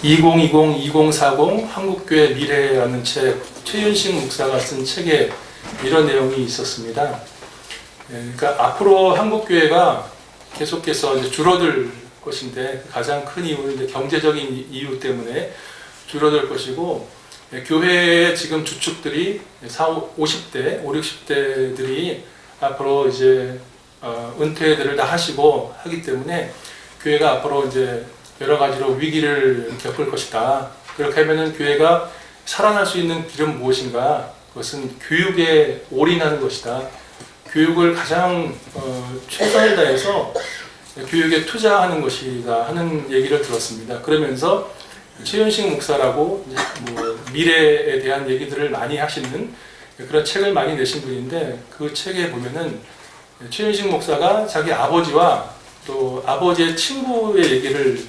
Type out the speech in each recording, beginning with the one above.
2020-2040 한국교회 미래라는 책, 최윤식 목사가 쓴 책에 이런 내용이 있었습니다. 그러니까 앞으로 한국교회가 계속해서 이제 줄어들 것인데, 가장 큰 이유는 이제 경제적인 이유 때문에 줄어들 것이고, 교회의 지금 주축들이 50대, 60대들이 앞으로 이제 은퇴들을 다 하시고 하기 때문에 교회가 앞으로 이제 여러 가지로 위기를 겪을 것이다. 그렇게 하면은 교회가 살아날 수 있는 길은 무엇인가? 그것은 교육에 올인하는 것이다. 교육을 가장 최선을 다해서 교육에 투자하는 것이다 하는 얘기를 들었습니다. 그러면서 최윤식 목사라고 뭐 미래에 대한 얘기들을 많이 하시는 그런 책을 많이 내신 분인데, 그 책에 보면은 최윤식 목사가 자기 아버지와 또 아버지의 친구의 얘기를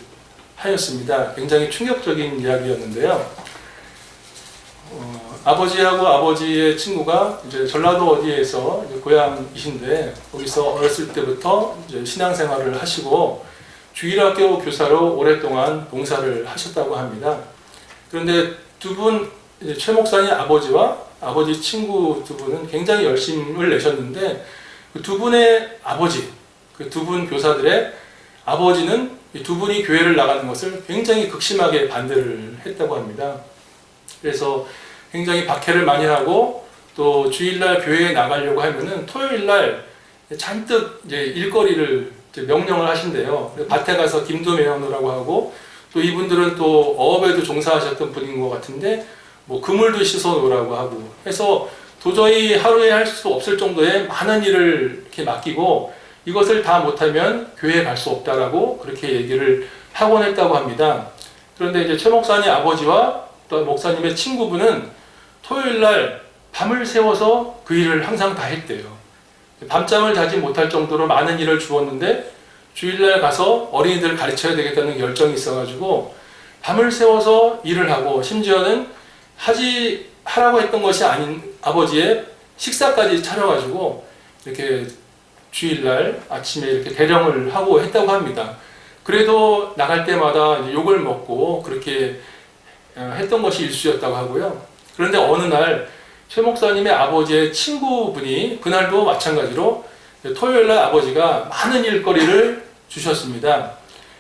하였습니다. 굉장히 충격적인 이야기였는데요. 아버지하고 아버지의 친구가 이제 전라도 어디에서 이제 고향이신데, 거기서 어렸을 때부터 이제 신앙생활을 하시고 주일학교 교사로 오랫동안 봉사를 하셨다고 합니다. 그런데 두 분, 최 목사님 아버지와 아버지 친구 두 분은 굉장히 열심을 내셨는데, 그 두 분의 아버지, 그 두 분 교사들의 아버지는 이 두 분이 교회를 나가는 것을 굉장히 극심하게 반대를 했다고 합니다. 그래서 굉장히 박해를 많이 하고, 또 주일날 교회에 나가려고 하면은 토요일날 잔뜩 이제 일거리를 이제 명령을 하신대요. 밭에 가서 김도 메어놓으라고 하고, 또 이분들은 또 어업에도 종사하셨던 분인 것 같은데 뭐 그물도 씻어 놓으라고 하고 해서 도저히 하루에 할 수 없을 정도의 많은 일을 이렇게 맡기고, 이것을 다 못하면 교회에 갈 수 없다라고 그렇게 얘기를 하곤 했다고 합니다. 그런데 이제 최 목사님 아버지와 또 목사님의 친구분은 토요일날 밤을 새워서 그 일을 항상 다 했대요. 밤잠을 자지 못할 정도로 많은 일을 주었는데, 주일날 가서 어린이들을 가르쳐야 되겠다는 열정이 있어가지고 밤을 새워서 일을 하고, 심지어는 하라고 했던 것이 아닌 아버지의 식사까지 차려가지고 이렇게 주일날 아침에 이렇게 대령을 하고 했다고 합니다. 그래도 나갈 때마다 이제 욕을 먹고 그렇게 했던 것이 일수였다고 하고요. 그런데 어느 날 최 목사님의 아버지의 친구분이 그날도 마찬가지로 토요일날 아버지가 많은 일거리를 주셨습니다.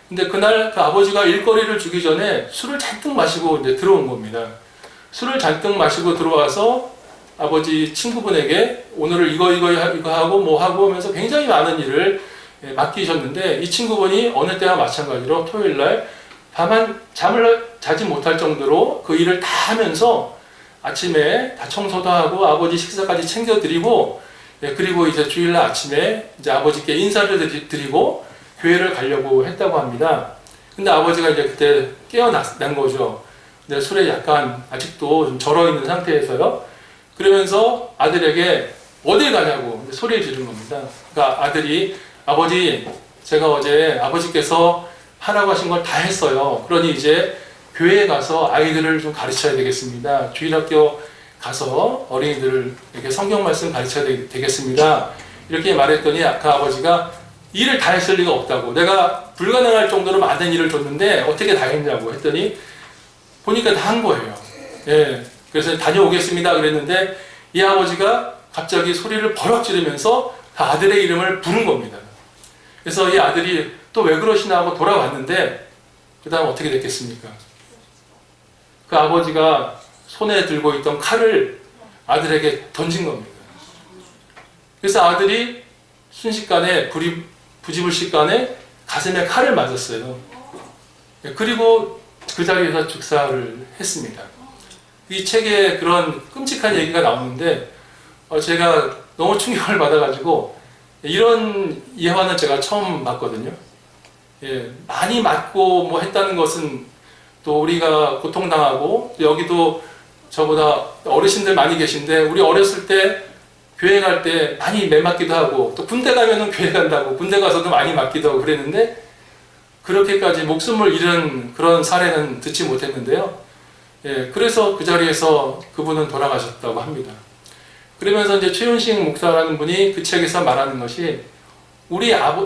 근데 그날 그 아버지가 일거리를 주기 전에 술을 잔뜩 마시고 이제 들어온 겁니다. 술을 잔뜩 마시고 들어와서 아버지 친구분에게 오늘을 이거 하고 뭐 하고 하면서 굉장히 많은 일을 맡기셨는데, 이 친구분이 어느 때와 마찬가지로 토요일날 잠을 자지 못할 정도로 그 일을 다 하면서 아침에 다 청소도 하고 아버지 식사까지 챙겨드리고, 그리고 이제 주일날 아침에 이제 아버지께 인사를 드리고 교회를 가려고 했다고 합니다. 근데 아버지가 이제 그때 깨어난 거죠. 근데 술에 약간 아직도 좀 절어 있는 상태에서요. 그러면서 아들에게 어딜 가냐고 소리를 지른 겁니다. 그러니까 아들이, 아버지, 제가 어제 아버지께서 하라고 하신 걸 다 했어요. 그러니 이제 교회에 가서 아이들을 좀 가르쳐야 되겠습니다. 주일학교 가서 어린이들을 이렇게 성경 말씀 가르쳐야 되겠습니다. 이렇게 말했더니 그 아버지가 일을 다 했을 리가 없다고, 내가 불가능할 정도로 많은 일을 줬는데 어떻게 다 했냐고 했더니 보니까 다 한 거예요. 예. 그래서 다녀오겠습니다 그랬는데, 이 아버지가 갑자기 소리를 버럭 지르면서 다 아들의 이름을 부른 겁니다. 그래서 이 아들이 또 왜 그러시나 하고 돌아왔는데, 그 다음 어떻게 됐겠습니까? 그 아버지가 손에 들고 있던 칼을 아들에게 던진 겁니다. 그래서 아들이 순식간에 부지불식간에 가슴에 칼을 맞았어요. 그리고 그 자리에서 즉사를 했습니다. 이 책에 그런 끔찍한 얘기가 나오는데 제가 너무 충격을 받아가지고, 이런 예화는 제가 처음 봤거든요. 많이 맞고 뭐 했다는 것은 또 우리가 고통당하고, 여기도 저보다 어르신들 많이 계신데, 우리 어렸을 때 교회 갈 때 많이 매 맞기도 하고, 또 군대 가면은 교회 간다고 군대 가서도 많이 맞기도 하고 그랬는데, 그렇게까지 목숨을 잃은 그런 사례는 듣지 못했는데요. 그래서 그 자리에서 그분은 돌아가셨다고 합니다. 그러면서 이제 최윤식 목사라는 분이 그 책에서 말하는 것이,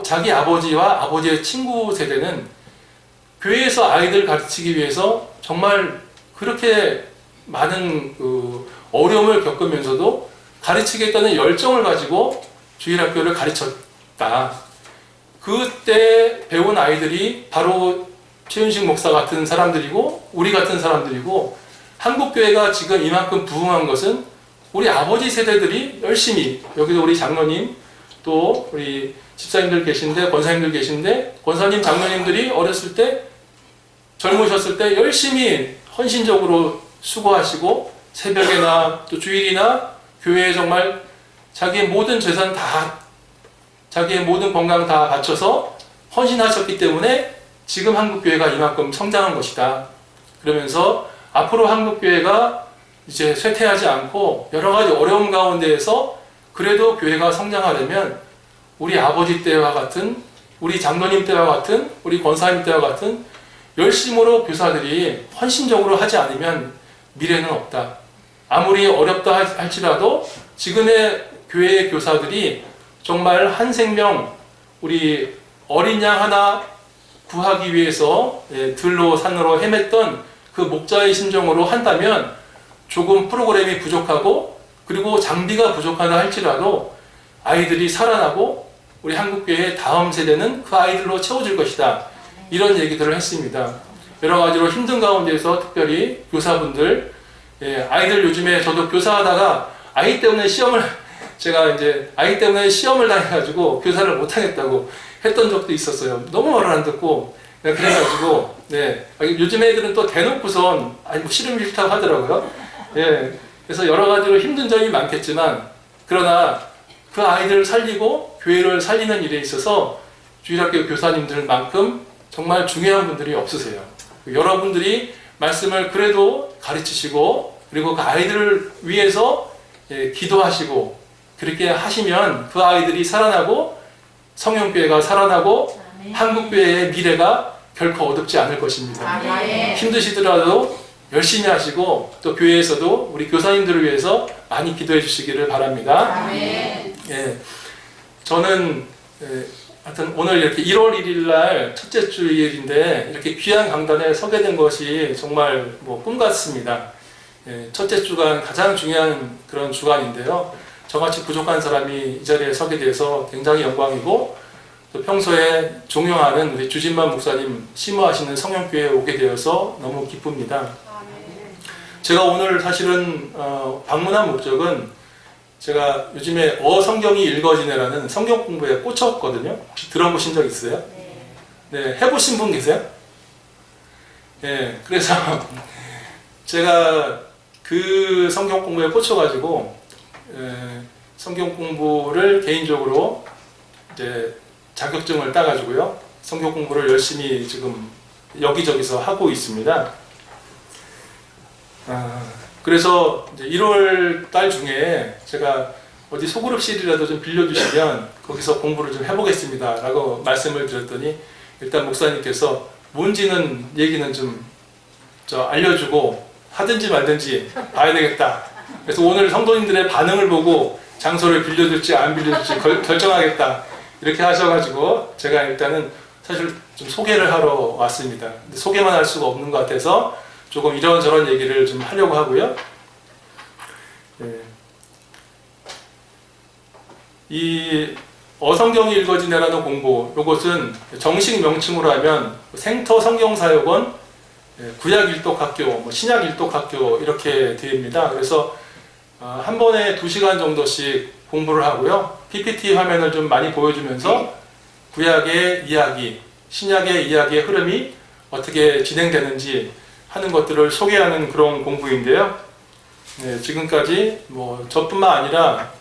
자기 아버지와 아버지의 친구 세대는 교회에서 아이들 가르치기 위해서 정말 그렇게 많은 어려움을 겪으면서도 가르치겠다는 열정을 가지고 주일학교를 가르쳤다. 그때 배운 아이들이 바로 최윤식 목사 같은 사람들이고 우리 같은 사람들이고, 한국교회가 지금 이만큼 부흥한 것은 우리 아버지 세대들이 열심히, 여기도 우리 장로님 또 우리 집사님들 계신데, 권사님들 계신데, 권사님 장로님들이 어렸을 때, 젊으셨을 때 열심히 헌신적으로 수고하시고 새벽에나 또 주일이나 교회에 정말 자기의 모든 재산 다, 자기의 모든 건강 다 바쳐서 헌신하셨기 때문에 지금 한국교회가 이만큼 성장한 것이다. 그러면서 앞으로 한국교회가 이제 쇠퇴하지 않고 여러 가지 어려움 가운데에서 그래도 교회가 성장하려면 우리 아버지 때와 같은, 우리 장로님 때와 같은, 우리 권사님 때와 같은 열심으로 교사들이 헌신적으로 하지 않으면 미래는 없다. 아무리 어렵다 할지라도 지금의 교회의 교사들이 정말 한 생명, 우리 어린 양 하나 구하기 위해서 들로 산으로 헤맸던 그 목자의 심정으로 한다면 조금 프로그램이 부족하고 그리고 장비가 부족하다 할지라도 아이들이 살아나고 우리 한국교회의 다음 세대는 그 아이들로 채워질 것이다. 이런 얘기들을 했습니다. 여러 가지로 힘든 가운데서 특별히 교사분들, 아이들 요즘에 저도 교사하다가 아이 때문에 제가 이제 아이 때문에 시험을 당해가지고 교사를 못하겠다고 했던 적도 있었어요. 너무 말을 안 듣고. 그래가지고, 요즘 애들은 또 대놓고선, 뭐 싫다고 하더라고요. 그래서 여러 가지로 힘든 점이 많겠지만, 그러나 그 아이들을 살리고 교회를 살리는 일에 있어서 주일학교 교사님들만큼 정말 중요한 분들이 없으세요. 여러분들이 말씀을 그래도 가르치시고, 그리고 그 아이들을 위해서 기도하시고, 그렇게 하시면 그 아이들이 살아나고, 성령교회가 살아나고, 한국교회의 미래가 결코 어둡지 않을 것입니다. 힘드시더라도 열심히 하시고, 또 교회에서도 우리 교사님들을 위해서 많이 기도해 주시기를 바랍니다. 저는 하여튼 오늘 이렇게 1월 1일 날 첫째 주일인데 이렇게 귀한 강단에 서게 된 것이 정말 꿈 같습니다. 첫째 주간 가장 중요한 그런 주간인데요. 저같이 부족한 사람이 이 자리에 서게 돼서 굉장히 영광이고, 또 평소에 존경하는 우리 주진만 목사님 심호하시는 성령교회에 오게 되어서 너무 기쁩니다. 제가 오늘 사실은 방문한 목적은, 제가 요즘에 성경이 읽어지네라는 성경 공부에 꽂혔거든요. 혹시 들어보신 적 있어요? 네, 해보신 분 계세요? 그래서 제가 그 성경 공부에 꽂혀가지고 성경 공부를 개인적으로 이제 자격증을 따가지고요, 성경 공부를 열심히 지금 여기저기서 하고 있습니다. 그래서 이제 1월 달 중에 제가 어디 소그룹실이라도 좀 빌려주시면 거기서 공부를 좀 해보겠습니다 라고 말씀을 드렸더니, 일단 목사님께서 뭔지는 얘기는 좀 알려주고 하든지 말든지 봐야 되겠다. 그래서 오늘 성도님들의 반응을 보고 장소를 빌려줄지 안 빌려줄지 결정하겠다, 이렇게 하셔가지고 제가 일단은 사실 좀 소개를 하러 왔습니다. 근데 소개만 할 수가 없는 것 같아서 조금 이런저런 얘기를 좀 하려고 하고요. 이 어성경이 읽어지네라는 공부, 이것은 정식 명칭으로 하면 생터 성경사역원 구약 일독학교, 신약 일독학교 이렇게 됩니다. 그래서 한 번에 2시간 정도씩 공부를 하고요. PPT 화면을 좀 많이 보여주면서 구약의 이야기, 신약의 이야기의 흐름이 어떻게 진행되는지 하는 것들을 소개하는 그런 공부인데요. 지금까지 저뿐만 아니라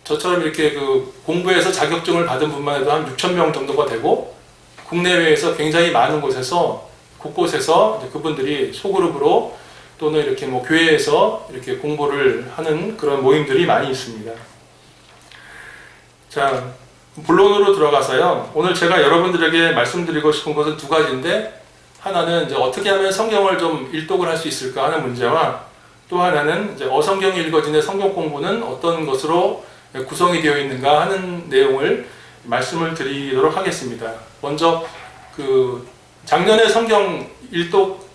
저처럼 이렇게 그 공부해서 자격증을 받은 분만 해도 한 6,000명 정도가 되고, 국내외에서 굉장히 많은 곳에서 곳곳에서 그분들이 소그룹으로 또는 이렇게 교회에서 이렇게 공부를 하는 그런 모임들이 많이 있습니다. 자, 본론으로 들어가서요. 오늘 제가 여러분들에게 말씀드리고 싶은 것은 2가지인데, 하나는 이제 어떻게 하면 성경을 좀 일독을 할 수 있을까 하는 문제와, 또 하나는 이제 어성경이 읽어지는 성경 공부는 어떤 것으로 구성이 되어 있는가 하는 내용을 말씀을 드리도록 하겠습니다. 먼저 그 작년에 성경 일독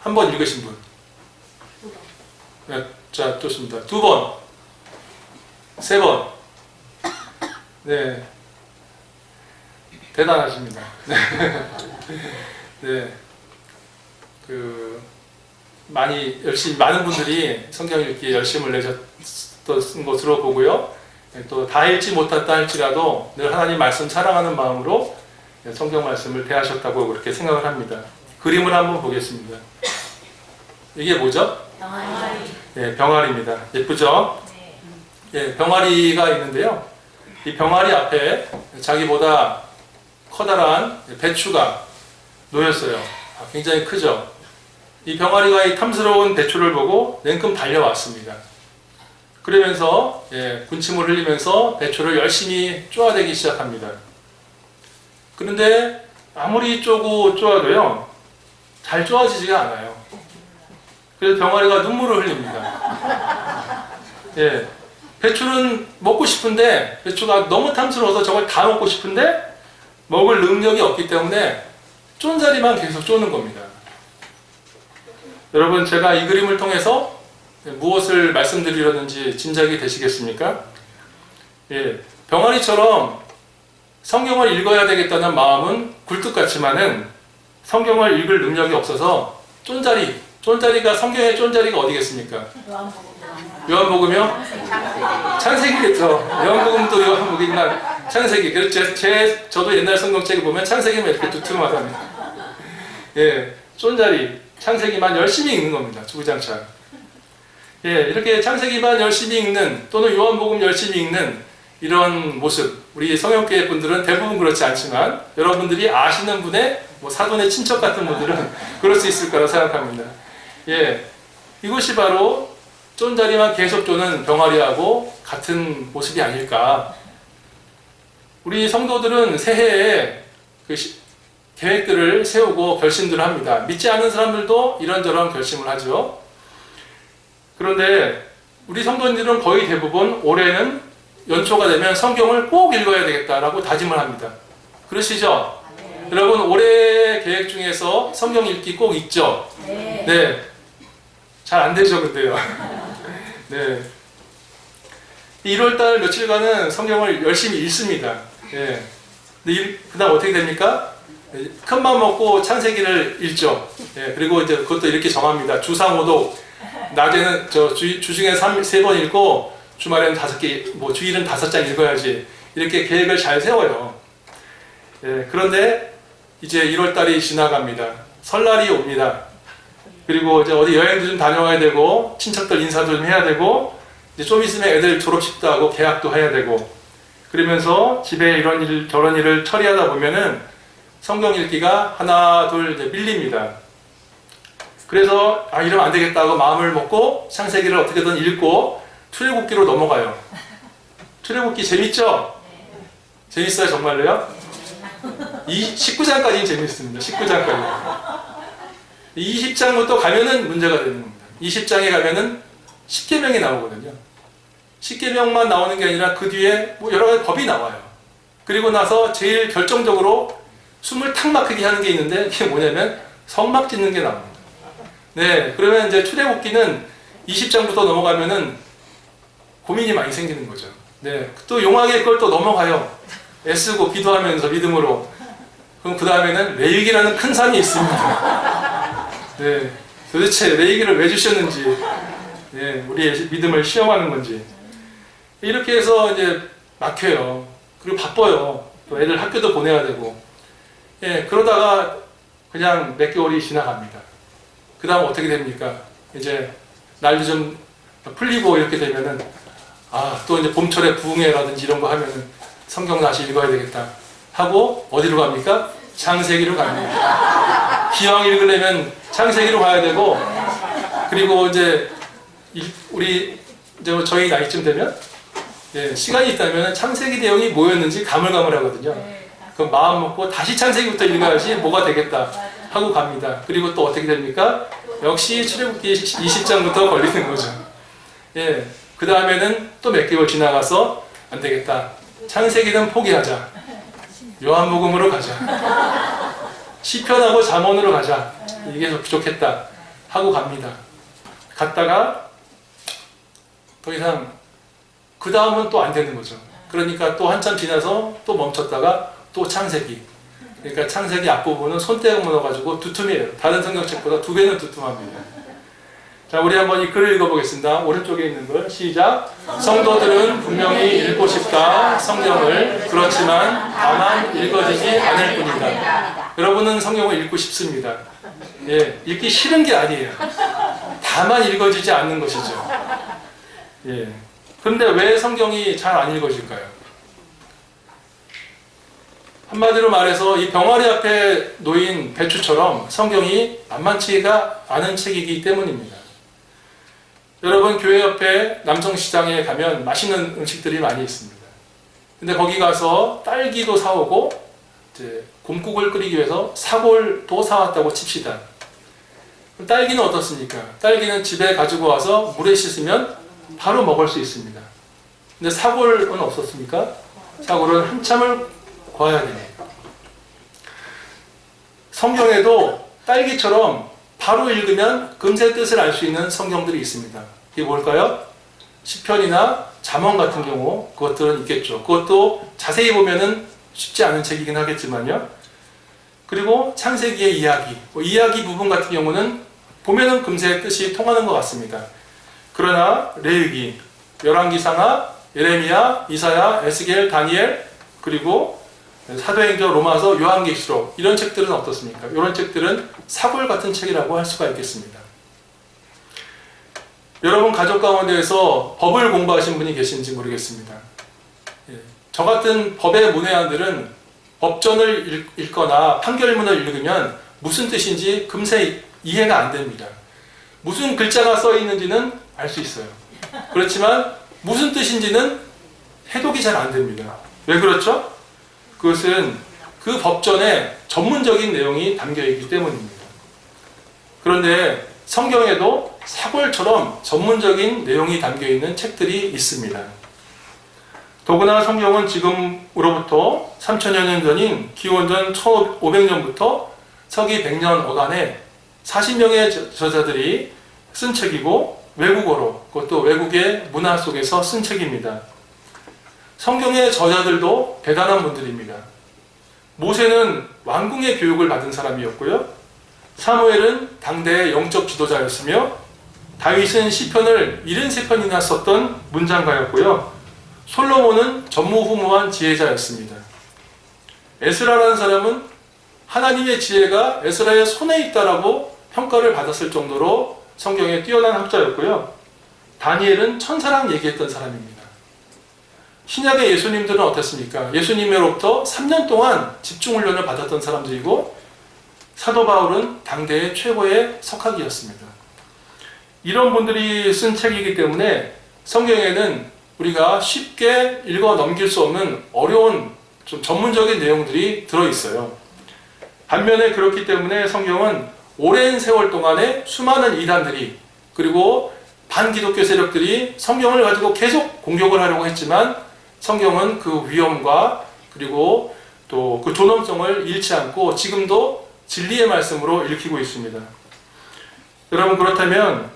한번 읽으신 분? 네, 자, 좋습니다. 2번, 3번. 네, 대단하십니다. 네, 네, 그 많이 열심히 많은 분들이 성경 읽기에 열심을 내셨던 것으로 보고요. 또 다 읽지 못했다 할지라도 늘 하나님 말씀 사랑하는 마음으로 성경 말씀을 대하셨다고 그렇게 생각을 합니다. 그림을 한번 보겠습니다. 이게 뭐죠? 병아리. 네, 병아리입니다. 예쁘죠? 네, 병아리가 있는데요. 이 병아리 앞에 자기보다 커다란 배추가 놓였어요. 굉장히 크죠? 이 병아리가 이 탐스러운 배추를 보고 냉큼 달려왔습니다. 그러면서 군침을 흘리면서 배추를 열심히 쪼아대기 시작합니다. 그런데 아무리 쪼아도요, 잘 쪼아지지가 않아요. 그래서 병아리가 눈물을 흘립니다. 예, 배추는 먹고 싶은데 배추가 너무 탐스러워서 저걸 다 먹고 싶은데 먹을 능력이 없기 때문에 쫀자리만 계속 쪼는 겁니다. 여러분, 제가 이 그림을 통해서 무엇을 말씀드리려는지 짐작이 되시겠습니까? 예, 병아리처럼 성경을 읽어야 되겠다는 마음은 굴뚝 같지만은 성경을 읽을 능력이 없어서 쫀자리가 성경의 쫀자리가 어디겠습니까? 요한복음이요? 창세기겠죠. 요한복음도 요한복음이나 창세기. 그래서 저도 옛날 성경책을 보면 창세기만 이렇게 두툼하답니다. 예, 쫀자리, 창세기만 열심히 읽는 겁니다. 주구장창. 예, 이렇게 창세기만 열심히 읽는 또는 요한복음 열심히 읽는 이런 모습, 우리 성형교회 분들은 대부분 그렇지 않지만 여러분들이 아시는 분의 사돈의 친척 같은 분들은 그럴 수 있을 거라 생각합니다. 예, 이것이 바로 쫀자리만 계속 쪼는 병아리하고 같은 모습이 아닐까. 우리 성도들은 새해에 그 계획들을 세우고 결심들을 합니다. 믿지 않는 사람들도 이런저런 결심을 하죠. 그런데 우리 성도님들은 거의 대부분 올해는 연초가 되면 성경을 꼭 읽어야 되겠다라고 다짐을 합니다. 그러시죠? 네. 여러분, 올해 계획 중에서 성경 읽기 꼭 있죠? 네. 네. 잘 안 되죠, 근데요. 네. 1월달 며칠간은 성경을 열심히 읽습니다. 네. 근데 그 다음 어떻게 됩니까? 큰 맘 먹고 창세기를 읽죠. 네. 그리고 이제 그것도 이렇게 정합니다. 주상오독. 낮에는 주중에 3번 읽고 주말에는 5개, 주일은 5장 읽어야지. 이렇게 계획을 잘 세워요. 예, 그런데 이제 1월달이 지나갑니다. 설날이 옵니다. 그리고 이제 어디 여행도 좀 다녀와야 되고, 친척들 인사도 좀 해야 되고, 이제 좀 있으면 애들 졸업식도 하고, 계약도 해야 되고, 그러면서 집에 이런 일, 저런 일을 처리하다 보면은 성경 읽기가 하나, 둘 이제 밀립니다. 그래서 이러면 안 되겠다고 마음을 먹고 창세기를 어떻게든 읽고 출애굽기로 넘어가요. 출애굽기 재밌죠? 재밌어요, 정말로요? 19장까지는 재밌습니다. 19장까지. 20장부터 가면은 문제가 되는 겁니다. 20장에 가면은 10계명이 나오거든요. 10계명만 나오는 게 아니라 그 뒤에 여러 가지 법이 나와요. 그리고 나서 제일 결정적으로 숨을 탁 막히게 하는 게 있는데 그게 뭐냐면 성막 짓는 게 나옵니다. 네, 그러면 이제 출애굽기는 20장부터 넘어가면은 고민이 많이 생기는 거죠. 네, 또 용하게 그걸 또 넘어가요. 애쓰고 기도하면서 믿음으로. 그럼 그 다음에는 레위기라는 큰 산이 있습니다. 네, 도대체 레위기를 왜 주셨는지, 네, 우리의 믿음을 시험하는 건지. 이렇게 해서 이제 막혀요. 그리고 바빠요. 또 애들 학교도 보내야 되고. 예, 그러다가 그냥 몇 개월이 지나갑니다. 그 다음 어떻게 됩니까? 이제 날도 좀 풀리고 이렇게 되면은 또 이제 봄철에 부흥회라든지 이런 거 하면은 성경 다시 읽어야 되겠다 하고 어디로 갑니까? 창세기로 갑니다. 기왕 읽으려면 창세기로 가야 되고, 그리고 이제 우리 이제 저희 나이쯤 되면 시간이 있다면 창세기 내용이 뭐였는지 가물가물하거든요. 그럼 마음 먹고 다시 창세기부터 읽어야지 뭐가 되겠다 하고 갑니다. 그리고 또 어떻게 됩니까? 역시 출애굽기 20장부터 걸리는 거죠. 예, 그 다음에는 또 몇 개월 지나가서 안 되겠다. 창세기는 포기하자. 요한복음으로 가자. 시편하고 잠언으로 가자. 이게 더 부족했다 하고 갑니다. 갔다가 더 이상 그 다음은 또 안 되는 거죠. 그러니까 또 한참 지나서 또 멈췄다가 또 창세기. 그러니까 창세기 앞부분은 손때가 묻어가지고 두툼이에요. 다른 성경책보다 2배는 두툼합니다. 자, 우리 한번 이 글을 읽어보겠습니다. 오른쪽에 있는 글 시작. 성도들은 분명히 읽고 싶다 성경을. 그렇지만 다만 읽어지지 않을 뿐이다. 여러분은 성경을 읽고 싶습니다. 예, 읽기 싫은 게 아니에요. 다만 읽어지지 않는 것이죠. 예. 그런데 왜 성경이 잘 안 읽어질까요? 한마디로 말해서 이 병아리 앞에 놓인 배추처럼 성경이 만만치가 않은 책이기 때문입니다. 여러분, 교회 옆에 남성시장에 가면 맛있는 음식들이 많이 있습니다. 근데 거기 가서 딸기도 사오고 이제 곰국을 끓이기 위해서 사골도 사왔다고 칩시다. 딸기는 어떻습니까? 딸기는 집에 가지고 와서 물에 씻으면 바로 먹을 수 있습니다. 근데 사골은 없었습니까? 사골은 한참을 구워야 됩니다. 성경에도 딸기처럼 바로 읽으면 금세 뜻을 알 수 있는 성경들이 있습니다. 이게 뭘까요? 시편이나 잠언 같은 경우 그것들은 있겠죠. 그것도 자세히 보면은 쉽지 않은 책이긴 하겠지만요. 그리고 창세기의 이야기, 이야기 부분 같은 경우는 보면은 금세 뜻이 통하는 것 같습니다. 그러나 레위기, 열왕기상하, 예레미야, 이사야, 에스겔, 다니엘, 그리고 사도행전, 로마서, 요한계시록 이런 책들은 어떻습니까? 이런 책들은 사골 같은 책이라고 할 수가 있겠습니다. 여러분 가족 가운데에서 법을 공부하신 분이 계신지 모르겠습니다. 저 같은 법의 문외한들은 법전을 읽거나 판결문을 읽으면 무슨 뜻인지 금세 이해가 안 됩니다. 무슨 글자가 써 있는지는 알 수 있어요. 그렇지만 무슨 뜻인지는 해독이 잘 안 됩니다. 왜 그렇죠? 그것은 그 법전에 전문적인 내용이 담겨 있기 때문입니다. 그런데 성경에도 사골처럼 전문적인 내용이 담겨 있는 책들이 있습니다. 더구나 성경은 지금으로부터 3000여 년 전인 기원전 1500년부터 서기 100년 어간에 40명의 저자들이 쓴 책이고 외국어로, 그것도 외국의 문화 속에서 쓴 책입니다. 성경의 저자들도 대단한 분들입니다. 모세는 왕궁의 교육을 받은 사람이었고요. 사무엘은 당대의 영적 지도자였으며 다윗은 시편을 73편이나 썼던 문장가였고요. 솔로몬은 전무후무한 지혜자였습니다. 에스라라는 사람은 하나님의 지혜가 에스라의 손에 있다라고 평가를 받았을 정도로 성경에 뛰어난 학자였고요. 다니엘은 천사랑 얘기했던 사람입니다. 신약의 예수님들은 어땠습니까? 예수님으로부터 3년 동안 집중훈련을 받았던 사람들이고 사도 바울은 당대의 최고의 석학이었습니다. 이런 분들이 쓴 책이기 때문에 성경에는 우리가 쉽게 읽어 넘길 수 없는 어려운 좀 전문적인 내용들이 들어있어요. 반면에 그렇기 때문에 성경은 오랜 세월 동안에 수많은 이단들이 그리고 반기독교 세력들이 성경을 가지고 계속 공격을 하려고 했지만 성경은 그 위엄과 그리고 또 그 존엄성을 잃지 않고 지금도 진리의 말씀으로 읽히고 있습니다. 여러분, 그렇다면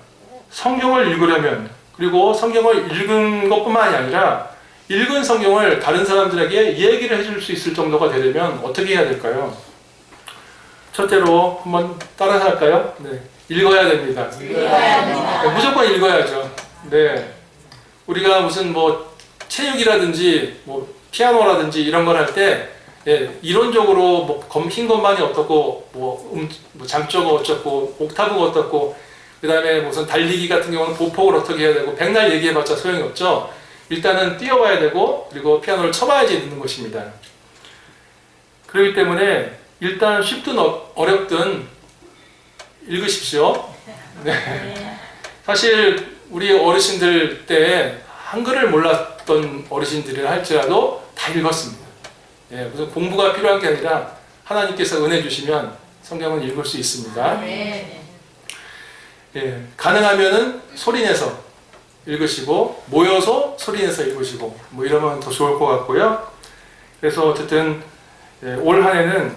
성경을 읽으려면 그리고 성경을 읽은 것뿐만이 아니라 읽은 성경을 다른 사람들에게 이야기를 해줄 수 있을 정도가 되려면 어떻게 해야 될까요? 첫째로 한번 따라서 할까요? 네. 읽어야 됩니다. 읽어야 됩니다. 네, 무조건 읽어야죠. 네. 우리가 무슨 뭐 체육이라든지 뭐 피아노라든지 이런 걸 할 때 이론적으로 뭐 흰 것만이 어떻고 뭐 장조가 어쩌고 옥타브가 어떻고 그 다음에 무슨 달리기 같은 경우는 보폭을 어떻게 해야 되고 백날 얘기해봤자 소용이 없죠. 일단은 뛰어봐야 되고 그리고 피아노를 쳐봐야지 듣는 것입니다. 그렇기 때문에 일단 쉽든 어렵든 읽으십시오. 네. 사실 우리 어르신들 때 한글을 몰랐던 어르신들이라 할지라도 다 읽었습니다. 무슨 공부가 필요한 게 아니라 하나님께서 은혜 주시면 성경은 읽을 수 있습니다. 가능하면은 소리내서 읽으시고 모여서 소리내서 읽으시고 뭐 이러면 더 좋을 것 같고요. 그래서 어쨌든 올 한 해는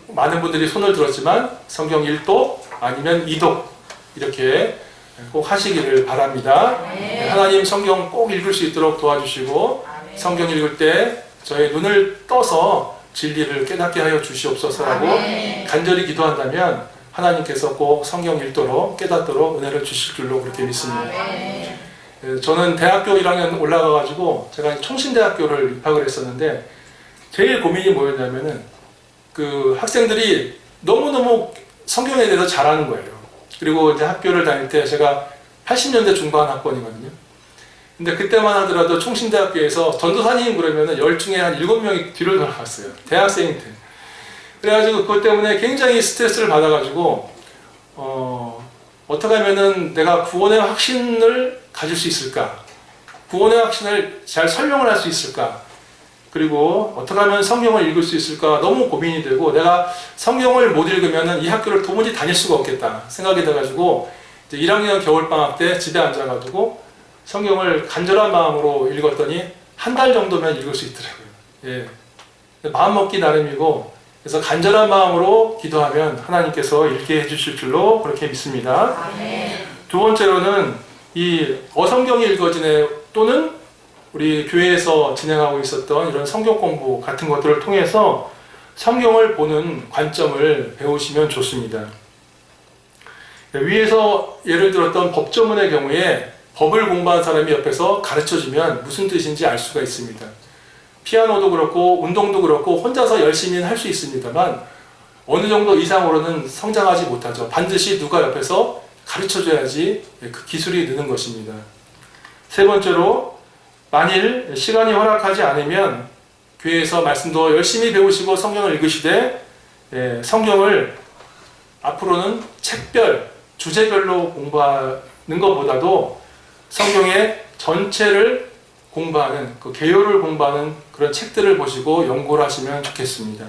많은 분들이 손을 들었지만 성경 1독 아니면 2독 이렇게 꼭 하시기를 바랍니다. 하나님 성경 꼭 읽을 수 있도록 도와주시고 성경 읽을 때 저의 눈을 떠서 진리를 깨닫게 하여 주시옵소서라고 간절히 기도한다면 하나님께서 꼭 성경 읽도록 깨닫도록 은혜를 주실 줄로 그렇게 믿습니다. 저는 대학교 1학년 올라가가지고 제가 총신대학교를 입학을 했었는데 제일 고민이 뭐였냐면은 그 학생들이 너무너무 성경에 대해서 잘하는 거예요. 그리고 이제 학교를 다닐 때 제가 80년대 중반 학번이거든요. 근데 그때만 하더라도 총신대학교에서 전도사님 그러면은 10중에 한 7명이 뒤로 돌아갔어요. 대학생일 때. 그래가지고 그것 때문에 굉장히 스트레스를 받아가지고 어떻게 하면은 내가 구원의 확신을 가질 수 있을까? 구원의 확신을 잘 설명을 할 수 있을까? 그리고 어떻게 하면 성경을 읽을 수 있을까? 너무 고민이 되고 내가 성경을 못 읽으면은 이 학교를 도무지 다닐 수가 없겠다 생각이 돼가지고 이제 1학년 겨울방학 때 집에 앉아가지고 성경을 간절한 마음으로 읽었더니 한 달 정도면 읽을 수 있더라고요. 예. 마음 먹기 나름이고 그래서 간절한 마음으로 기도하면 하나님께서 읽게 해주실 줄로 그렇게 믿습니다. 두 번째로는 이 어성경이 읽어지네 또는 우리 교회에서 진행하고 있었던 이런 성경 공부 같은 것들을 통해서 성경을 보는 관점을 배우시면 좋습니다. 위에서 예를 들었던 법조문의 경우에 법을 공부한 사람이 옆에서 가르쳐주면 무슨 뜻인지 알 수가 있습니다. 피아노도 그렇고 운동도 그렇고 혼자서 열심히 할 수 있습니다만 어느 정도 이상으로는 성장하지 못하죠. 반드시 누가 옆에서 가르쳐줘야지 그 기술이 느는 것입니다. 세 번째로 만일 시간이 허락하지 않으면 교회에서 말씀도 열심히 배우시고 성경을 읽으시되 성경을 앞으로는 책별, 주제별로 공부하는 것보다도 성경의 전체를 공부하는, 그 개요를 공부하는 그런 책들을 보시고 연구를 하시면 좋겠습니다.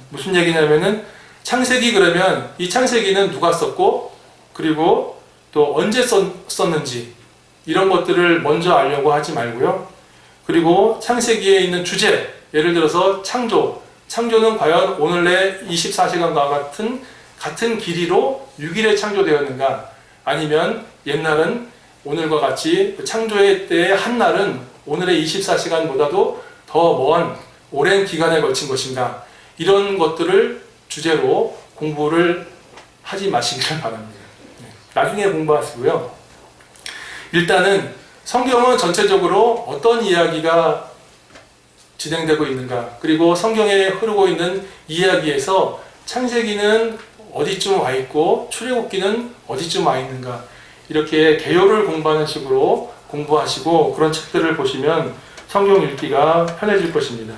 무슨 얘기냐면은 창세기 그러면 이 창세기는 누가 썼고 그리고 또 언제 썼는지 이런 것들을 먼저 알려고 하지 말고요. 그리고 창세기에 있는 주제, 예를 들어서 창조는 과연 오늘의 24시간과 같은 길이로 6일에 창조되었는가? 아니면 옛날은 오늘과 같이 창조의 때의 한 날은 오늘의 24시간보다도 더 먼 오랜 기간에 걸친 것인가? 이런 것들을 주제로 공부를 하지 마시기를 바랍니다. 나중에 공부하시고요. 일단은 성경은 전체적으로 어떤 이야기가 진행되고 있는가, 그리고 성경에 흐르고 있는 이야기에서 창세기는 어디쯤 와 있고 출애굽기는 어디쯤 와 있는가, 이렇게 개요를 공부하는 식으로 공부하시고 그런 책들을 보시면 성경 읽기가 편해질 것입니다.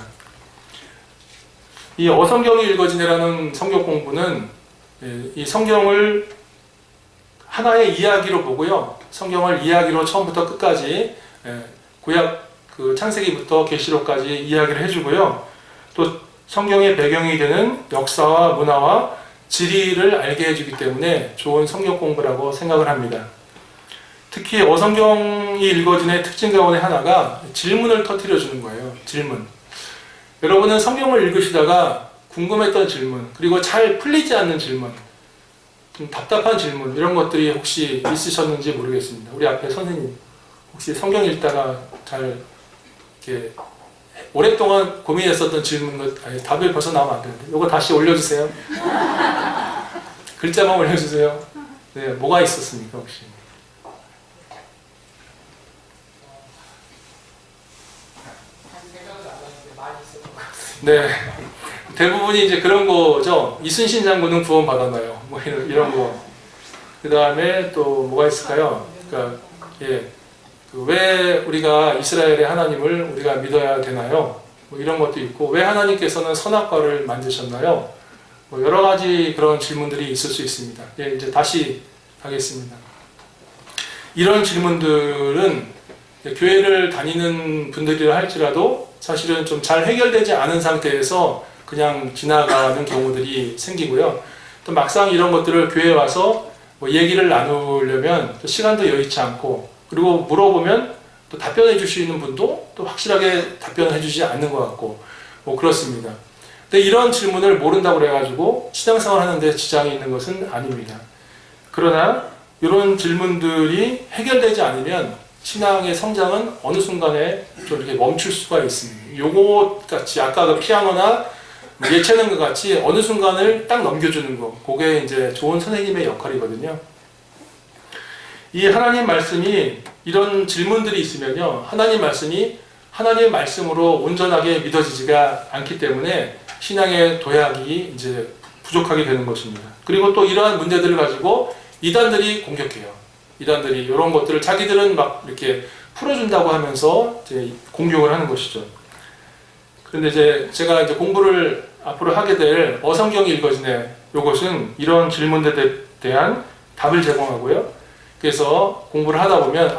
이 어성경이 읽어지네라는 성경 공부는 이 성경을 하나의 이야기로 보고요. 성경을 이야기로 처음부터 끝까지 구약 그 창세기부터 계시록까지 이야기를 해주고요. 또 성경의 배경이 되는 역사와 문화와 지리를 알게 해주기 때문에 좋은 성경 공부라고 생각을 합니다. 특히 어성경이 읽어지는 특징 가운데 하나가 질문을 터뜨려 주는 거예요. 질문. 여러분은 성경을 읽으시다가 궁금했던 질문, 그리고 잘 풀리지 않는 질문, 좀 답답한 질문, 이런 것들이 혹시 있으셨는지 모르겠습니다. 우리 앞에 선생님, 혹시 성경 읽다가 잘 이렇게 오랫동안 고민했었던 질문, 답을 벌써 나오면 안 되는데, 이거 다시 올려주세요. 글자만 올려주세요. 네, 뭐가 있었습니까, 혹시? 네, 대부분이 이제 그런 거죠. 이순신 장군은 구원 받았나요? 뭐 이런 거. 그 다음에 또 뭐가 있을까요? 그러니까 왜 우리가 이스라엘의 하나님을 우리가 믿어야 되나요? 뭐 이런 것도 있고, 왜 하나님께서는 선악과를 만드셨나요? 뭐 여러 가지 그런 질문들이 있을 수 있습니다. 이제 다시 가겠습니다. 이런 질문들은 교회를 다니는 분들이라 할지라도 사실은 좀 잘 해결되지 않은 상태에서 그냥 지나가는 경우들이 생기고요. 또 막상 이런 것들을 교회에 와서 뭐 얘기를 나누려면 또 시간도 여의치 않고, 그리고 물어보면 또 답변해 줄 수 있는 분도 또 확실하게 답변해 주지 않는 것 같고, 뭐 그렇습니다. 근데 이런 질문을 모른다고 그래가지고 신앙생활 하는데 지장이 있는 것은 아닙니다. 그러나 이런 질문들이 해결되지 않으면 신앙의 성장은 어느 순간에 좀 이렇게 멈출 수가 있습니다. 요거 같이 아까 그 피아노나 예체능과 같이 어느 순간을 딱 넘겨주는 거, 그게 이제 좋은 선생님의 역할이거든요. 이 하나님 말씀이 이런 질문들이 있으면요, 하나님 말씀이 하나님의 말씀으로 온전하게 믿어지지가 않기 때문에 신앙의 도약이 이제 부족하게 되는 것입니다. 그리고 또 이러한 문제들을 가지고 이단들이 공격해요. 이단들이 이런 것들을 자기들은 막 이렇게 풀어준다고 하면서 이제 공격을 하는 것이죠. 그런데 이제 제가 이제 공부를 앞으로 하게 될 어성경이 읽어지네, 이것은 이런 질문들에 대한 답을 제공하고요. 그래서 공부를 하다 보면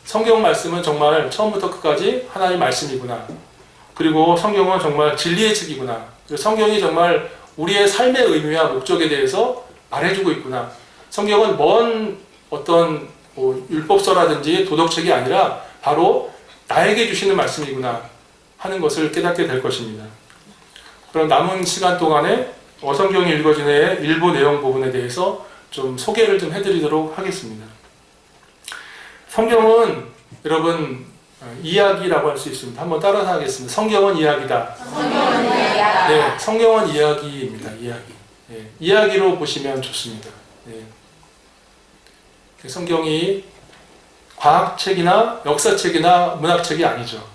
성경 말씀은 정말 처음부터 끝까지 하나님의 말씀이구나. 그리고 성경은 정말 진리의 책이구나. 그리고 성경이 정말 우리의 삶의 의미와 목적에 대해서 말해주고 있구나. 성경은 먼 어떤 율법서라든지 도덕책이 아니라 바로 나에게 주시는 말씀이구나 하는 것을 깨닫게 될 것입니다. 그럼 남은 시간 동안에 어성경이 읽어지네 일부 내용 부분에 대해서 좀 소개를 좀 해드리도록 하겠습니다. 성경은 여러분 이야기라고 할 수 있습니다. 한번 따라서 하겠습니다. 성경은 이야기다. 성경은 이야기다. 네, 성경은 이야기입니다. 이야기. 네, 이야기로 보시면 좋습니다. 네. 성경이 과학책이나 역사책이나 문학책이 아니죠.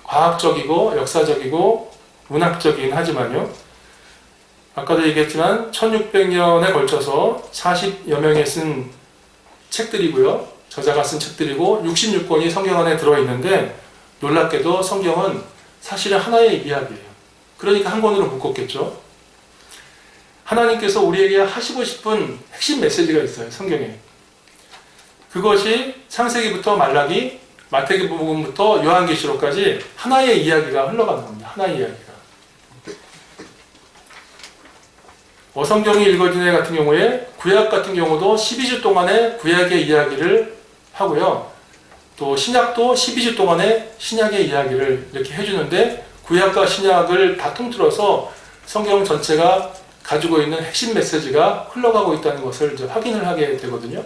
과학적이고 역사적이고 문학적이긴 하지만요. 아까도 얘기했지만 1600년에 걸쳐서 40여 명이 쓴 책들이고요. 저자가 쓴 책들이고 66권이 성경 안에 들어있는데 놀랍게도 성경은 사실은 하나의 이야기예요. 그러니까 한 권으로 묶었겠죠. 하나님께서 우리에게 하시고 싶은 핵심 메시지가 있어요. 성경에. 그것이 창세기부터 말라기, 마태복음부터 요한계시록까지 하나의 이야기가 흘러가는 겁니다. 하나의 이야기가. 어성경이 읽어진 애 같은 경우에 구약 같은 경우도 12주 동안의 구약의 이야기를 하고요. 또 신약도 12주 동안의 신약의 이야기를 이렇게 해주는데 구약과 신약을 다 통틀어서 성경 전체가 가지고 있는 핵심 메시지가 흘러가고 있다는 것을 이제 확인을 하게 되거든요.